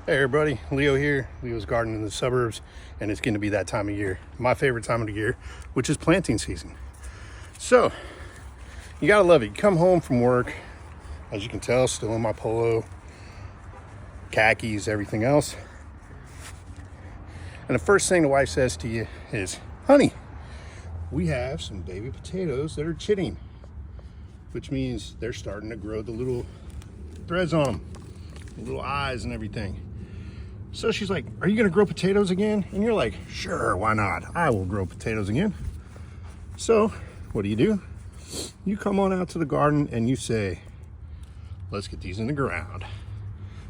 Hey everybody, Leo here. Leo's Garden in the Suburbs, and it's going to be that time of year. My favorite time of the year, which is planting season. So, you gotta love it. You come home from work, as you can tell, still in my polo, khakis, everything else. And the first thing the wife says to you is, honey, we have some baby potatoes that are chitting, which means they're starting to grow the little threads on them, the little eyes and everything. So she's like, are you gonna grow potatoes again? And you're like, sure, why not? I will grow potatoes again. So what do? You come on out to the garden and you say, let's get these in the ground.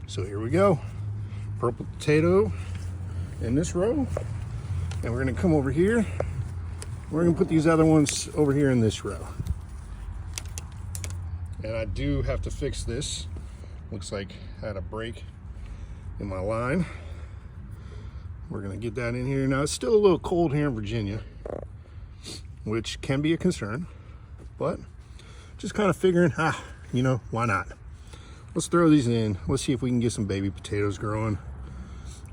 So here we go. Purple potato in this row. And we're gonna come over here. We're gonna put these other ones over here in this row. And I do have to fix this. Looks like I had a break in my line. We're gonna get that in here. Now it's still a little cold here in Virginia, which can be a concern, but just kind of figuring, why not? Let's throw these in. Let's see if we can get some baby potatoes growing.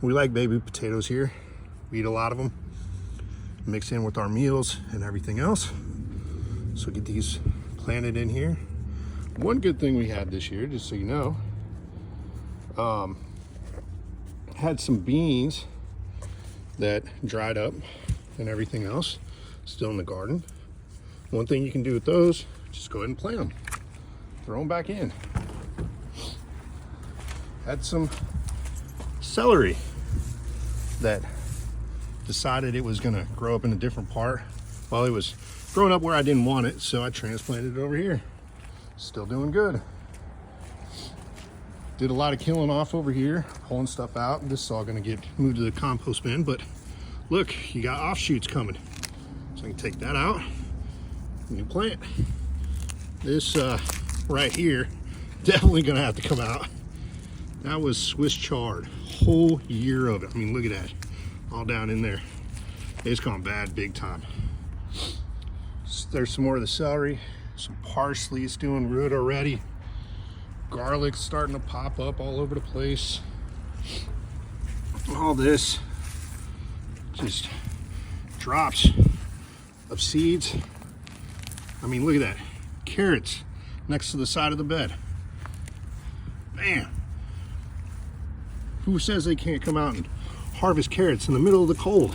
We like baby potatoes here. We eat a lot of them, mix in with our meals and everything else. So get these planted in here. One good thing we had this year, just so you know, had some beans that dried up and everything else still in the garden. One thing you can do with those, just go ahead and plant them, throw them back in. Had some celery that decided it was gonna grow up in a different part. Well, it was growing up where I didn't want it, so I transplanted it over here. Still doing good. Did a lot of killing off over here, pulling stuff out. This is all gonna get moved to the compost bin, but look, you got offshoots coming. So I can take that out, new plant. This right here, definitely gonna have to come out. That was Swiss chard, whole year of it. I mean, look at that, all down in there. It's gone bad big time. There's some more of the celery, some parsley is doing root already. Garlic's starting to pop up all over the place. All this just drops of seeds. I mean, look at that. Carrots next to the side of the bed. Man, who says they can't come out and harvest carrots in the middle of the cold?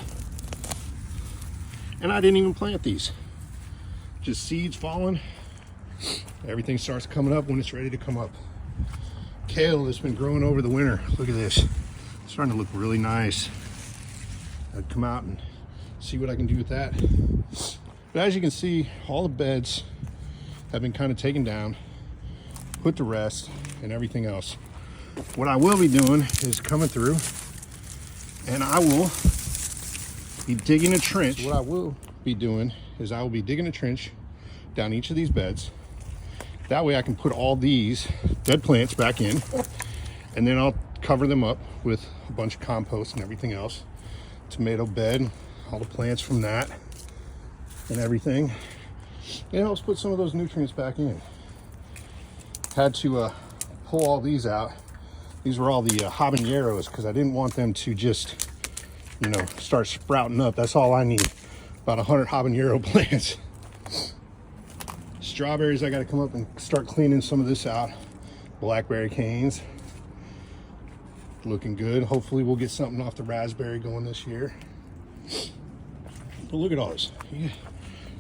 And I didn't even plant these. Just seeds falling. Everything starts coming up when it's ready to come up. Kale that's been growing over the winter. Look at this. It's starting to look really nice. I'd come out and see what I can do with that. But as you can see, all the beds have been kind of taken down, put to rest, and everything else. What I will be doing is coming through and I will be digging a trench. What I will be doing is I will be digging a trench down each of these beds. That way I can put all these dead plants back in, and then I'll cover them up with a bunch of compost and everything else. Tomato bed, all the plants from that and everything. It helps put some of those nutrients back in. Had to pull all these out. These were all the habaneros because I didn't want them to just, start sprouting up. That's all I need, about 100 habanero plants. Strawberries, I got to come up and start cleaning some of this out. Blackberry canes, looking good. Hopefully we'll get something off the raspberry going this year. But look at all this.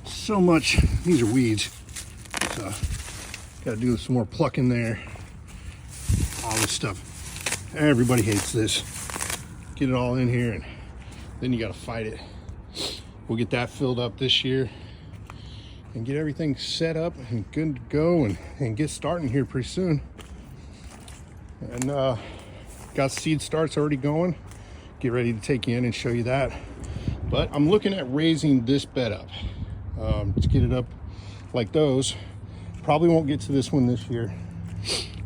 So much. These are weeds. So got to do some more plucking there. All this stuff. Everybody hates this. Get it all in here and then you got to fight it. We'll get that filled up this year and get everything set up and good to go and get starting here pretty soon. And got seed starts already going. Get ready to take you in and show you that. But I'm looking at raising this bed up to get it up like those. Probably won't get to this one this year,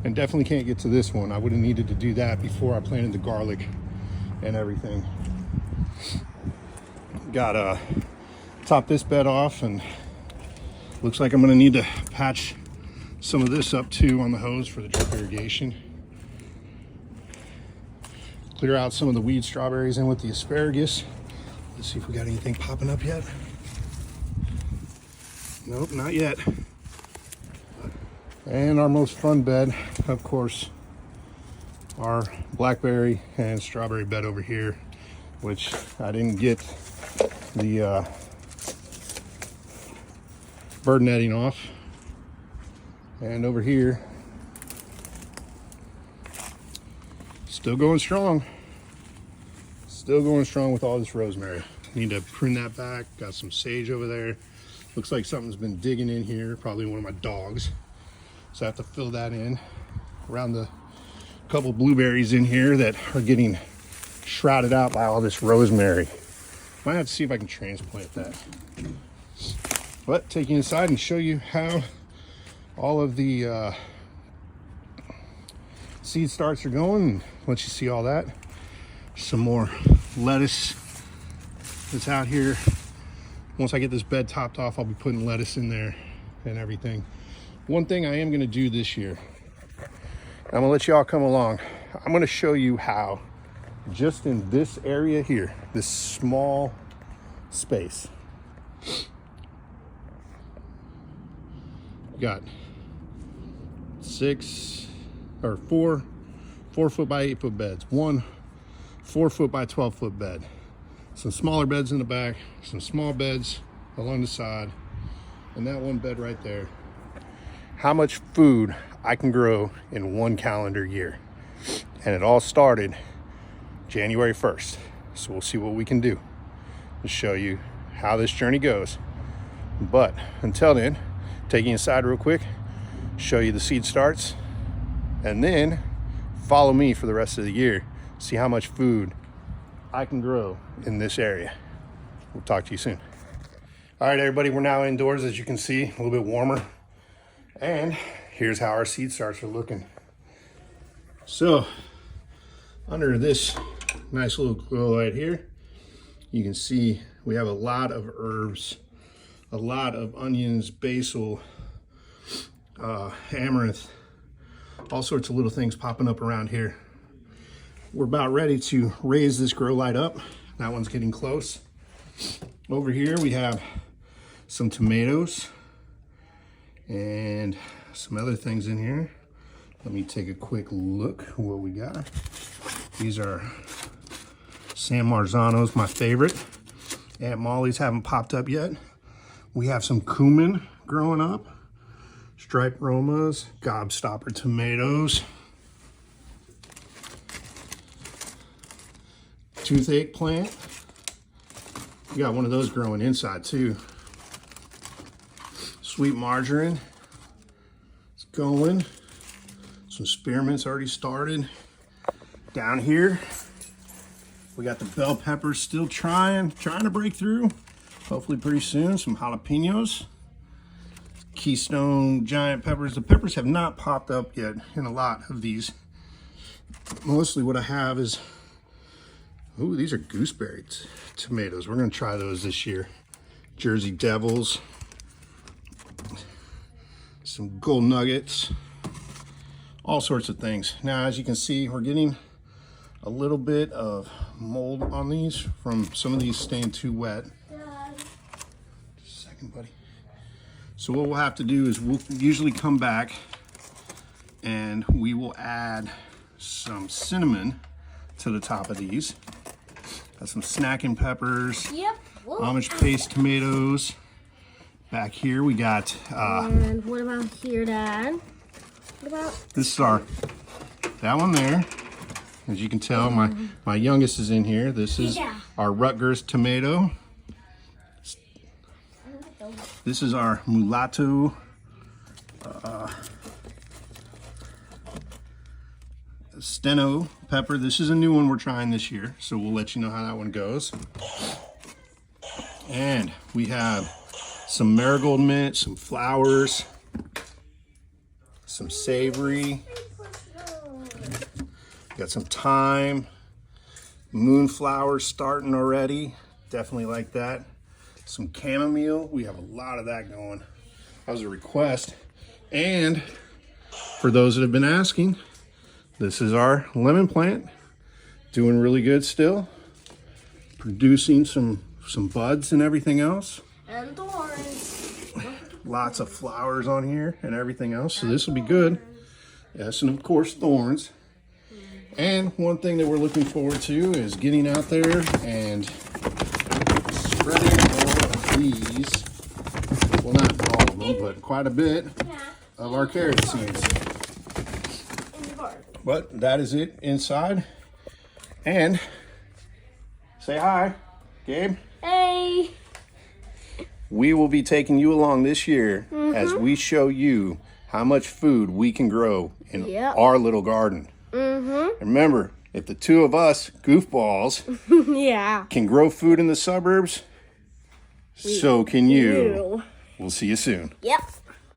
and definitely can't get to this one. I would have needed to do that before I planted the garlic and everything. Got top this bed off, and looks like I'm gonna need to patch some of this up too on the hose for the drip irrigation. Clear out some of the weed strawberries in with the asparagus. Let's see if we got anything popping up yet. Nope, not yet. And our most fun bed, of course, our blackberry and strawberry bed over here, which I didn't get the bird netting off. And over here, still going strong. Still going strong with all this rosemary. Need to prune that back. Got some sage over there. Looks like something's been digging in here, probably one of my dogs. So I have to fill that in. Around the couple blueberries in here that are getting shrouded out by all this rosemary. Might have to see if I can transplant that. But taking it aside and show you how all of the seed starts are going, and let you see all that. Some more lettuce that's out here. Once I get this bed topped off, I'll be putting lettuce in there and everything. One thing I am going to do this year, I'm going to let you all come along. I'm going to show you how, just in this area here, this small space, got 4 4-foot by 8-foot beds, 1 4-foot by 12-foot bed, some smaller beds in the back, some small beds along the side, and that one bed right there. How much food I can grow in 1 calendar year. And it all started January 1st. So we'll see what we can do to show you how this journey goes. But until then, taking you aside real quick, show you the seed starts, and then follow me for the rest of the year. See how much food I can grow in this area. We'll talk to you soon. All right, everybody, we're now indoors, as you can see, a little bit warmer. And here's how our seed starts are looking. So under this nice little grow light here, you can see we have a lot of herbs, a lot of onions, basil, amaranth, all sorts of little things popping up around here. We're about ready to raise this grow light up. That one's getting close. Over here we have some tomatoes and some other things in here. Let me take a quick look what we got. These are San Marzanos, my favorite. Aunt Molly's haven't popped up yet. We have some cumin growing up, striped Romas, gobstopper tomatoes, toothache plant. We got one of those growing inside too. Sweet marjoram, it's going. Some spearmint's already started. Down here, we got the bell peppers still trying to break through. Hopefully pretty soon, some jalapenos. Keystone giant peppers. The peppers have not popped up yet in a lot of these. Mostly what I have is, ooh, these are gooseberry tomatoes. We're gonna try those this year. Jersey Devils. Some gold nuggets, all sorts of things. Now, as you can see, we're getting a little bit of mold on these from some of these staying too wet. Just a second, buddy. So what we'll have to do is we'll usually come back and we will add some cinnamon to the top of these. Got some snacking peppers, yep. Amish paste tomatoes. Back here we got and what about here, Dad? What about this is that one there. As you can tell, my youngest is in here. This is our Rutgers tomato. This is our mulatto steno pepper. This is a new one we're trying this year, so we'll let you know how that one goes. And we have some marigold mint, some flowers, some savory, got some thyme, moonflower starting already, definitely like that. Some chamomile, we have a lot of that going. That was a request. And for those that have been asking, this is our lemon plant. doing really good still. Producing some buds and everything else. And thorns. Lots of flowers on here and everything else. So this will be good. Yes, and of course thorns. And one thing that we're looking forward to is getting out there and spreading all of these. Well, not all of them, but quite a bit of our carrot seeds. But that is it inside. And say hi, Gabe. Hey. We will be taking you along this year as we show you how much food we can grow in our little garden. And remember, if the two of us goofballs Yeah. can grow food in the suburbs, so can you. We'll see you soon. Yep.